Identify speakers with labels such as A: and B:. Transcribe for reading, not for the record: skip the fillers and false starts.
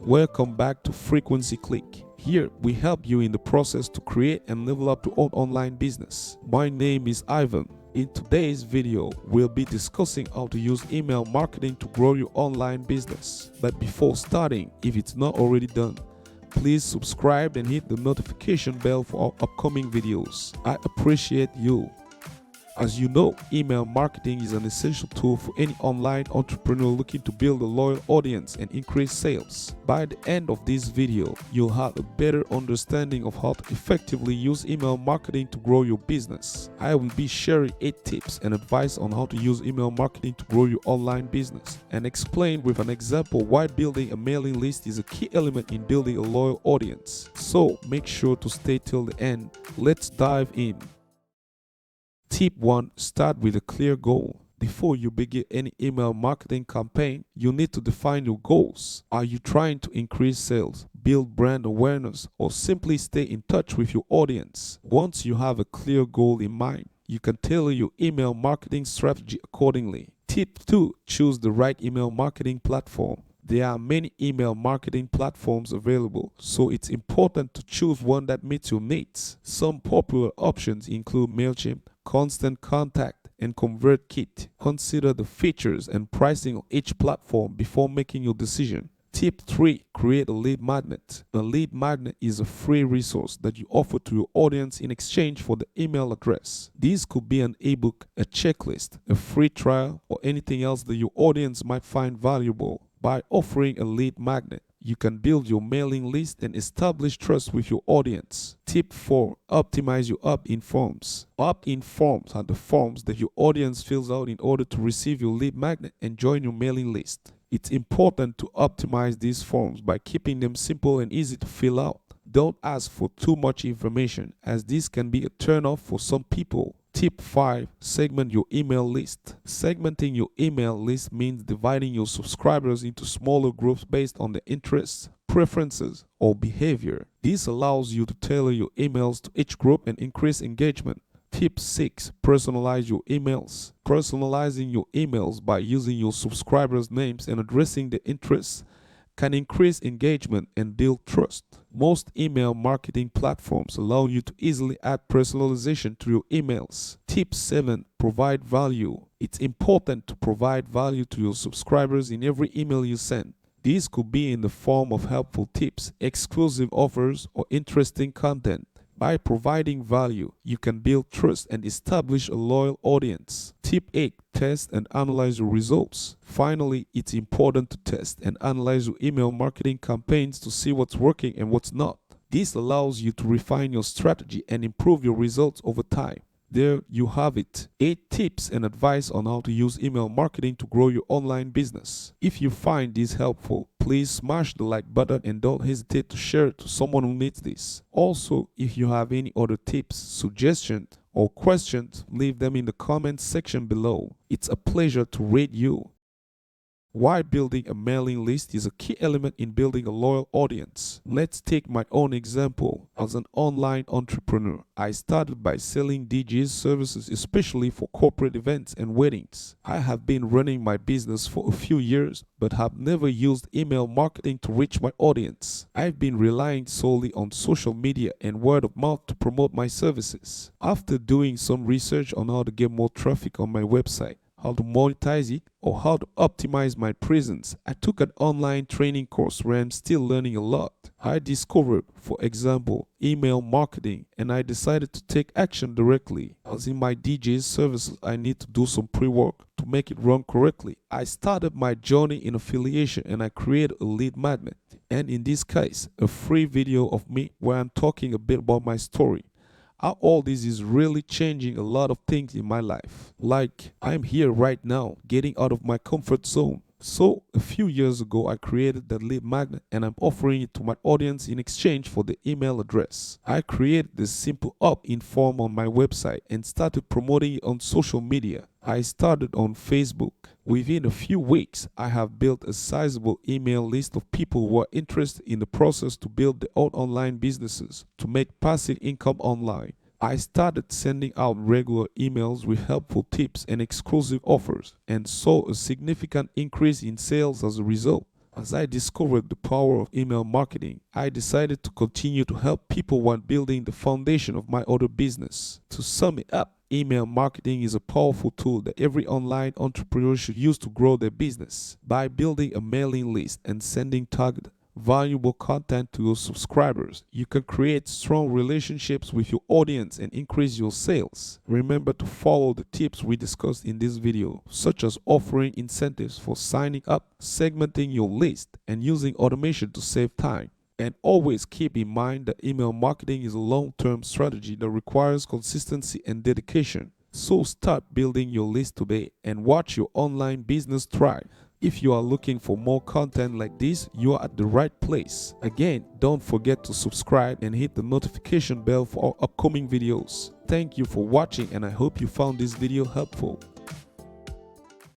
A: Welcome back to FrequencyClick. Here we help you in the process to create and level up your own online business. My name is Ivan. In today's video, we'll be discussing how to use email marketing to grow your online business. But before starting, if it's not already done, please subscribe and hit the notification bell for our upcoming videos. I appreciate you. As you know, email marketing is an essential tool for any online entrepreneur looking to build a loyal audience and increase sales. By the end of this video, you'll have a better understanding of how to effectively use email marketing to grow your business. I will be sharing 8 tips and advice on how to use email marketing to grow your online business, and explain with an example why building a mailing list is a key element in building a loyal audience. So make sure to stay till the end. Let's dive in. Tip 1. Start with a clear goal. Before you begin any email marketing campaign, you need to define your goals. Are you trying to increase sales, build brand awareness, or simply stay in touch with your audience? Once you have a clear goal in mind, you can tailor your email marketing strategy accordingly. Tip 2. Choose the right email marketing platform. There are many email marketing platforms available, so it's important to choose one that meets your needs. Some popular options include MailChimp, Constant Contact, and ConvertKit. Consider the features and pricing of each platform before making your decision. Tip 3. Create a lead magnet. A lead magnet is a free resource that you offer to your audience in exchange for the email address. This could be an ebook, a checklist, a free trial, or anything else that your audience might find valuable. By offering a lead magnet, you can build your mailing list and establish trust with your audience. Tip 4. Optimize your opt-in forms. Opt-in forms are the forms that your audience fills out in order to receive your lead magnet and join your mailing list. It's important to optimize these forms by keeping them simple and easy to fill out. Don't ask for too much information, as this can be a turn-off for some people. Tip 5. Segment your email list. Segmenting your email list means dividing your subscribers into smaller groups based on their interests, preferences, or behavior. This allows you to tailor your emails to each group and increase engagement. Tip 6. Personalize your emails. Personalizing your emails by using your subscribers' names and addressing their interests can increase engagement and build trust. Most email marketing platforms allow you to easily add personalization to your emails. Tip 7. Provide value. It's important to provide value to your subscribers in every email you send. These could be in the form of helpful tips, exclusive offers, or interesting content. By providing value, you can build trust and establish a loyal audience. Tip 8. Test and analyze your results. Finally, it's important to test and analyze your email marketing campaigns to see what's working and what's not. This allows you to refine your strategy and improve your results over time. There you have it. 8 tips and advice on how to use email marketing to grow your online business. If you find this helpful, please smash the like button and don't hesitate to share it to someone who needs this. Also, if you have any other tips, suggestions, or questions, leave them in the comments section below. It's a pleasure to read you. Why building a mailing list is a key element in building a loyal audience. Let's take my own example. As an online entrepreneur, I started by selling DJs services, especially for corporate events and weddings. I have been running my business for a few years, but have never used email marketing to reach my audience. I've been relying solely on social media and word of mouth to promote my services. After doing some research on how to get more traffic on my website, how to monetize it, or how to optimize my presence, I took an online training course where I'm still learning a lot. I discovered, for example, email marketing, and I decided to take action directly. As in my DJ services, I need to do some pre-work to make it run correctly. I started my journey in affiliation and I created a lead magnet, and in this case, a free video of me where I'm talking a bit about my story. How all this is really changing a lot of things in my life. Like, I'm here right now, getting out of my comfort zone. So, a few years ago, I created that lead magnet and I'm offering it to my audience in exchange for the email address. I created this simple opt-in form on my website and started promoting it on social media. I started on Facebook. Within a few weeks, I have built a sizable email list of people who are interested in the process to build their own online businesses to make passive income online. I started sending out regular emails with helpful tips and exclusive offers and saw a significant increase in sales as a result. As I discovered the power of email marketing, I decided to continue to help people while building the foundation of my other business. To sum it up, email marketing is a powerful tool that every online entrepreneur should use to grow their business. By building a mailing list and sending targeted, valuable content to your subscribers, you can create strong relationships with your audience and increase your sales. Remember to follow the tips we discussed in this video, such as offering incentives for signing up, segmenting your list, and using automation to save time. And always keep in mind that email marketing is a long-term strategy that requires consistency and dedication. So start building your list today and watch your online business thrive. If you are looking for more content like this, you are at the right place. Again, don't forget to subscribe and hit the notification bell for our upcoming videos. Thank you for watching, and I hope you found this video helpful.